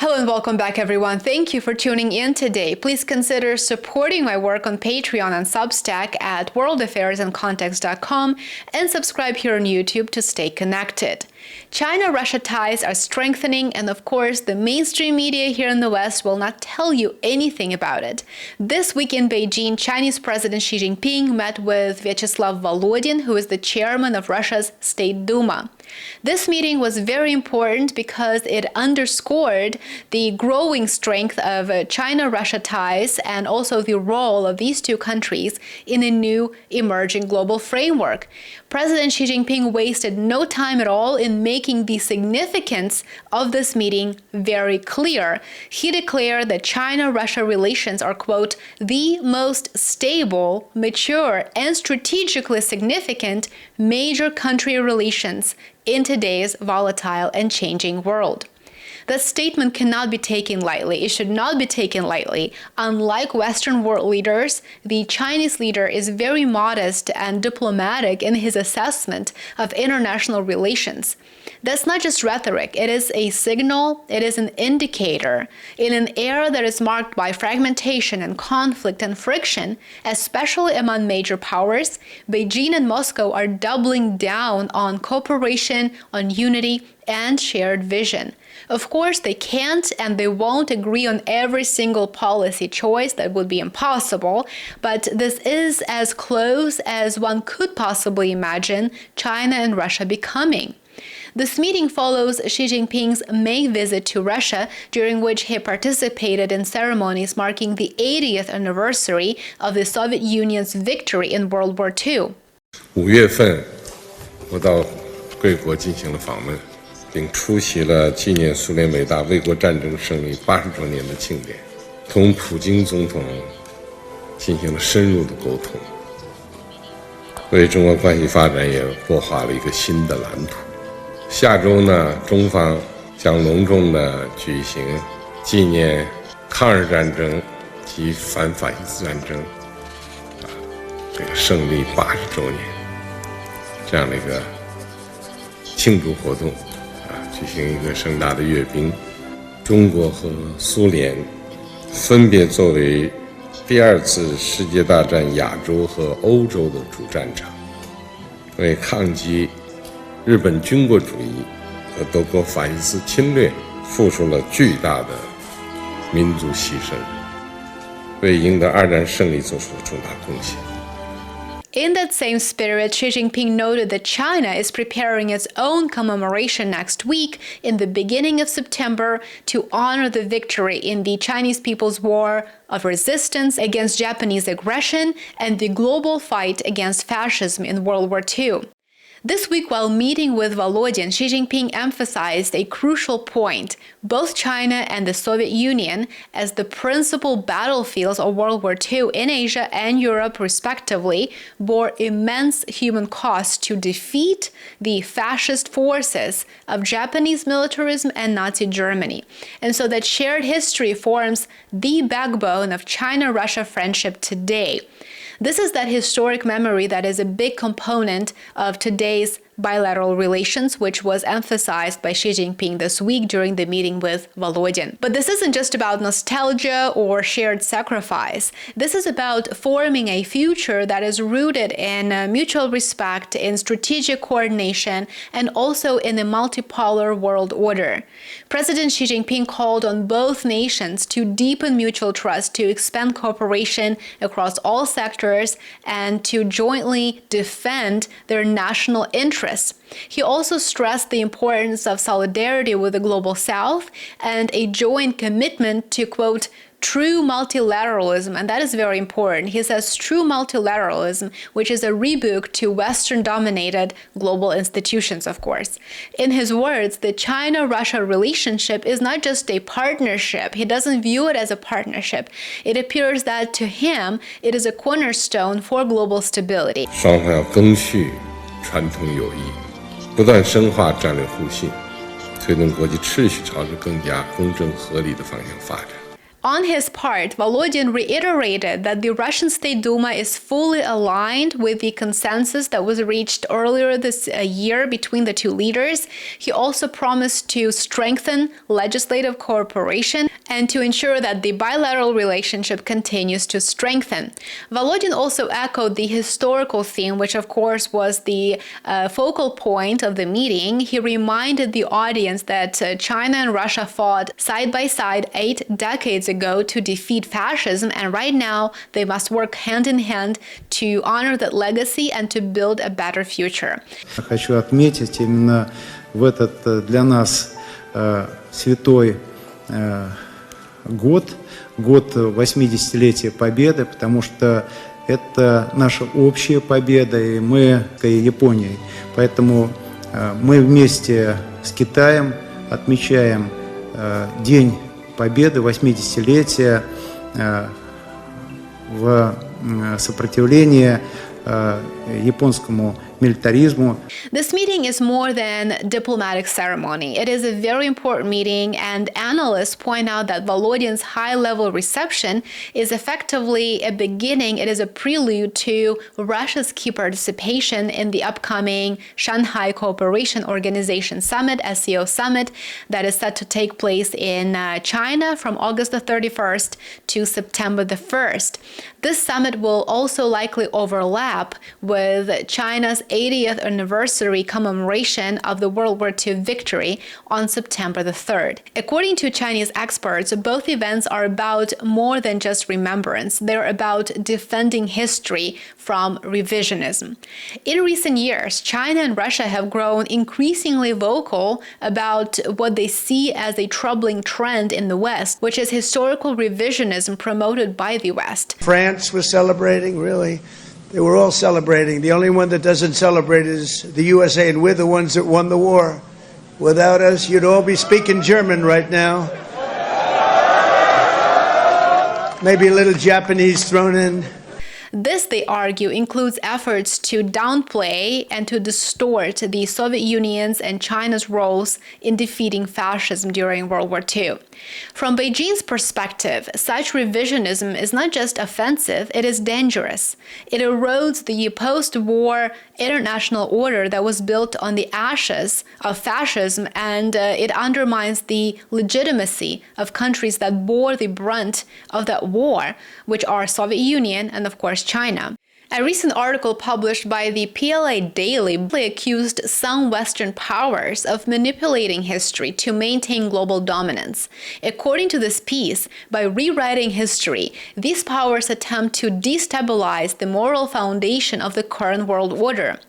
Hello and welcome back, everyone. Thank you for tuning in today. Please consider supporting my work on Patreon and Substack at worldaffairsandcontext.com and subscribe here on YouTube to stay connected. China-Russia ties are strengthening, and of course, the mainstream media here in the West will not tell you anything about it. This week in Beijing, Chinese President Xi Jinping met with Vyacheslav Volodin, who is the chairman of Russia's State Duma. This meeting was very important because it underscored the growing strength of China-Russia ties and also the role of these two countries in a new emerging global framework. President Xi Jinping wasted no time at all in making the significance of this meeting very clear. He declared that China-Russia relations are, quote, the most stable, mature, and strategically significant major country relations in today's volatile and changing world. That statement cannot be taken lightly. It should not be taken lightly. Unlike Western world leaders, the Chinese leader is very modest and diplomatic in his assessment of international relations. That's not just rhetoric. It is a signal. It is an indicator. In an era that is marked by fragmentation and conflict and friction, especially among major powers, Beijing and Moscow are doubling down on cooperation, on unity, and shared vision. Of course, they can't and they won't agree on every single policy choice. That would be impossible. But this is as close as one could possibly imagine China and Russia becoming. This meeting follows Xi Jinping's May visit to Russia, during which he participated in ceremonies marking the 80th anniversary of the Soviet Union's victory in World War II. 5月份，我到贵国进行了访问，并出席了纪念苏联伟大卫国战争胜利80周年的庆典，同普京总统进行了深入的沟通，为中国关系发展也擘画了一个新的蓝图。下周呢，中方将隆重地举行纪念抗日战争及反法西斯战争这个胜利80周年这样的一个庆祝活动举行一个盛大的阅兵。中国和苏联分别作为第二次世界大战亚洲和欧洲的主战场，为抗击日本军国主义和德国法西斯侵略付出了巨大的民族牺牲，为赢得二战胜利做出了重大贡献。In that same spirit, Xi Jinping noted that China is preparing its own commemoration next week in the beginning of September to honor the victory in the Chinese People's War of resistance against Japanese aggression and the global fight against fascism in World War II. This week, while meeting with Volodin, Xi Jinping emphasized a crucial point. Both China and the Soviet Union, as the principal battlefields of World War II in Asia and Europe respectively, bore immense human costs to defeat the fascist forces of Japanese militarism and Nazi Germany. And so that shared history forms the backbone of China-Russia friendship today. This is that historic memory that is a big component of today's bilateral relations, which was emphasized by Xi Jinping this week during the meeting with Volodin. But this isn't just about nostalgia or shared sacrifice. This is about forming a future that is rooted in mutual respect, in strategic coordination, and also in a multipolar world order. President Xi Jinping called on both nations to deepen mutual trust, to expand cooperation across all sectors, and to jointly defend their national interests. He also stressed the importance of solidarity with the global South and a joint commitment to, quote, true multilateralism, and that is very important. He says true multilateralism, which is a rebuke to Western-dominated global institutions, of course. In his words, the China-Russia relationship is not just a partnership. He doesn't view it as a partnership. It appears that to him, it is a cornerstone for global stability. 双方要更续传统友谊，不断深化战略互信，推动国际秩序朝着更加公正合理的方向发展。On his part, Volodin reiterated that the Russian State Duma is fully aligned with the consensus that was reached earlier this year between the two leaders. He also promised to strengthen legislative cooperation and to ensure that the bilateral relationship continues to strengthen. Volodin also echoed the historical theme, which of course was the focal point of the meeting. He reminded the audience that China and Russia fought side by side 8 decades ago to defeat fascism, and right now they must work hand in hand to honor that legacy and to build a better future. Хочу отметить именно в этот для нас святой год 80-летия Победы, потому что это наша общая победа, и мы с Японией. Поэтому мы вместе с Китаем отмечаем День Победы, 80-летия в сопротивлении японскому militarismo. This meeting is more than diplomatic ceremony. It is a very important meeting, and analysts point out that Volodin's high-level reception is effectively a beginning. It is a prelude to Russia's key participation in the upcoming Shanghai Cooperation Organization Summit, SCO Summit, that is set to take place in China from August the 31st to September the 1st. This summit will also likely overlap with China's 80th anniversary commemoration of the World War II victory on September the 3rd. According to Chinese experts, both events are about more than just remembrance. They're about defending history from revisionism. In recent years, China and Russia have grown increasingly vocal about what they see as a troubling trend in the West, which is historical revisionism promoted by the West. France was celebrating, really. They were all celebrating. The only one that doesn't celebrate is the USA, and we're the ones that won the war. Without us, you'd all be speaking German right now. Maybe a little Japanese thrown in. This, they argue, includes efforts to downplay and to distort the Soviet Union's and China's roles in defeating fascism during World War II. From Beijing's perspective, such revisionism is not just offensive, it is dangerous. It erodes the post-war international order that was built on the ashes of fascism, and it undermines the legitimacy of countries that bore the brunt of that war, which are Soviet Union and, of course, China. A recent article published by the PLA Daily accused some Western powers of manipulating history to maintain global dominance. According to this piece, by rewriting history, these powers attempt to destabilize the moral foundation of the current world order.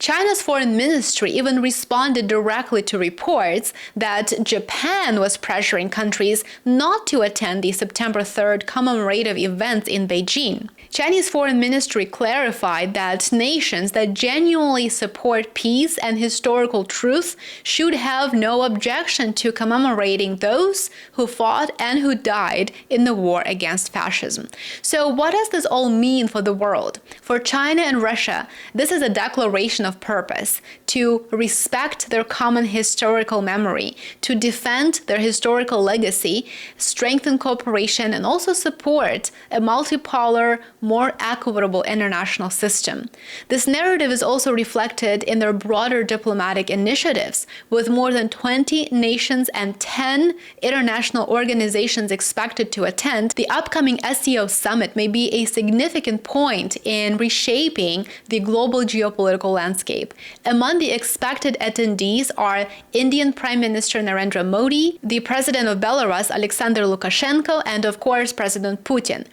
China's foreign ministry even responded directly to reports that Japan was pressuring countries not to attend the September 3rd commemorative events in Beijing. Chinese foreign ministry clarified that nations that genuinely support peace and historical truth should have no objection to commemorating those who fought and who died in the war against fascism. So what does this all mean for the world? For China and Russia, this is a declaration of purpose to respect their common historical memory, to defend their historical legacy, strengthen cooperation, and also support a multipolar, more equitable international system. This narrative is also reflected in their broader diplomatic initiatives, with more than 20 nations and 10 international organizations expected to attend. The upcoming SCO summit may be a significant point in reshaping the global geopolitical landscape. Among the expected attendees are Indian Prime Minister Narendra Modi, the President of Belarus Alexander Lukashenko, and of course President Putin.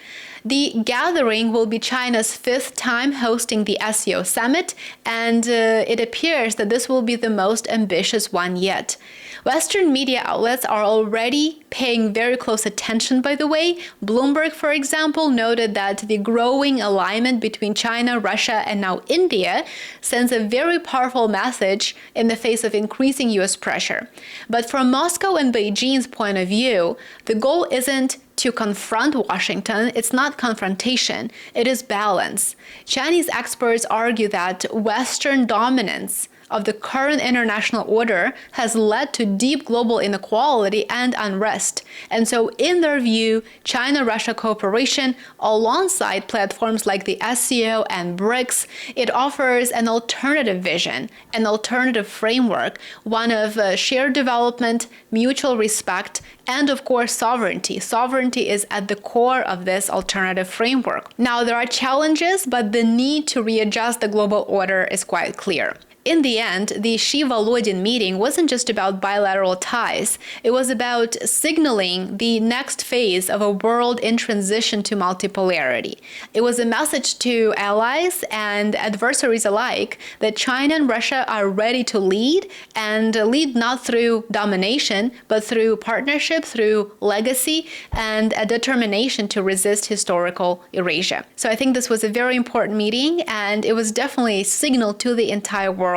The gathering will be China's 5th time hosting the SCO summit, and it appears that this will be the most ambitious one yet. Western media outlets are already paying very close attention, by the way. Bloomberg, for example, noted that the growing alignment between China, Russia, and now India sends a very powerful message in the face of increasing U.S. pressure. But from Moscow and Beijing's point of view, the goal isn't to confront Washington. It's not confrontation, it is balance. Chinese experts argue that Western dominance of the current international order has led to deep global inequality and unrest. And so, in their view, China-Russia cooperation, alongside platforms like the SCO and BRICS, it offers an alternative vision, an alternative framework, one of shared development, mutual respect, and of course, sovereignty. Sovereignty is at the core of this alternative framework. Now, there are challenges, but the need to readjust the global order is quite clear. In the end, the Xi-Volodin meeting wasn't just about bilateral ties. It was about signaling the next phase of a world in transition to multipolarity. It was a message to allies and adversaries alike that China and Russia are ready to lead, and lead not through domination, but through partnership, through legacy, and a determination to resist historical erasure. So I think this was a very important meeting, and it was definitely a signal to the entire world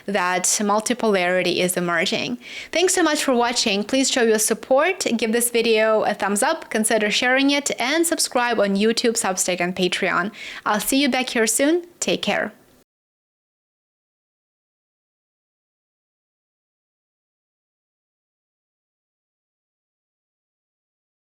that multipolarity is emerging. Thanks so much for watching. Please show your support, give this video a thumbs up, consider sharing it, and subscribe on YouTube, Substack, and Patreon. I'll see you back here soon. Take care.